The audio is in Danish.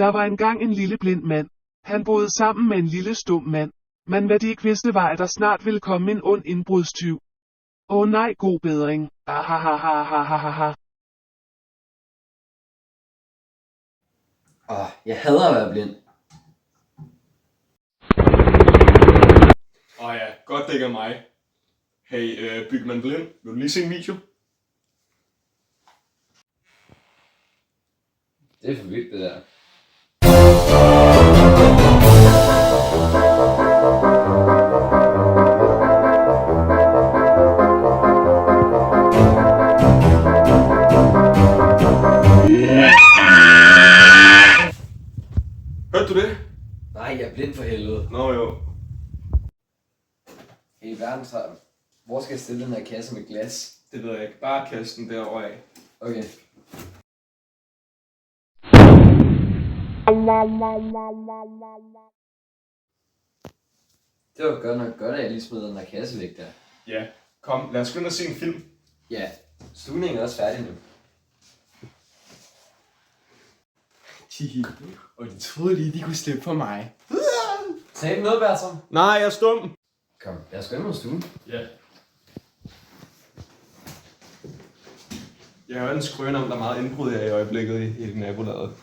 Der var engang en lille blind mand. Han boede sammen med en lille stum mand. Men hvad de ikke vidste var, at der snart ville komme en ond indbrudstyv. Åh nej, god bedring. Ahahahahahaha. Jeg hader at være blind. Ja, godt det ikke er mig. Hey, Bygman Blind, vil du lige se en video? Det er for vildt, det der. Hørte du det? Nej, jeg er blind for helvede. Nå jo. Hey, verdenshavn. Hvor skal jeg stille den her kasse med glas? Det ved jeg ikke. Bare kast den derovre af. Okay. Det var godt nok godt, at jeg lige smed den her kasse væk der. Ja, kom, lad os skynde og se en film. Ja, stuvningen er også færdig nu. Og de troede lige, de kunne slippe for mig. Sagde du noget, Bertram? Nej, jeg er stum. Kom, lad os gå ind mod stuen. Ja. Jeg har jo en skrøn om, der er meget indbrud her i øjeblikket i hele nabolaget.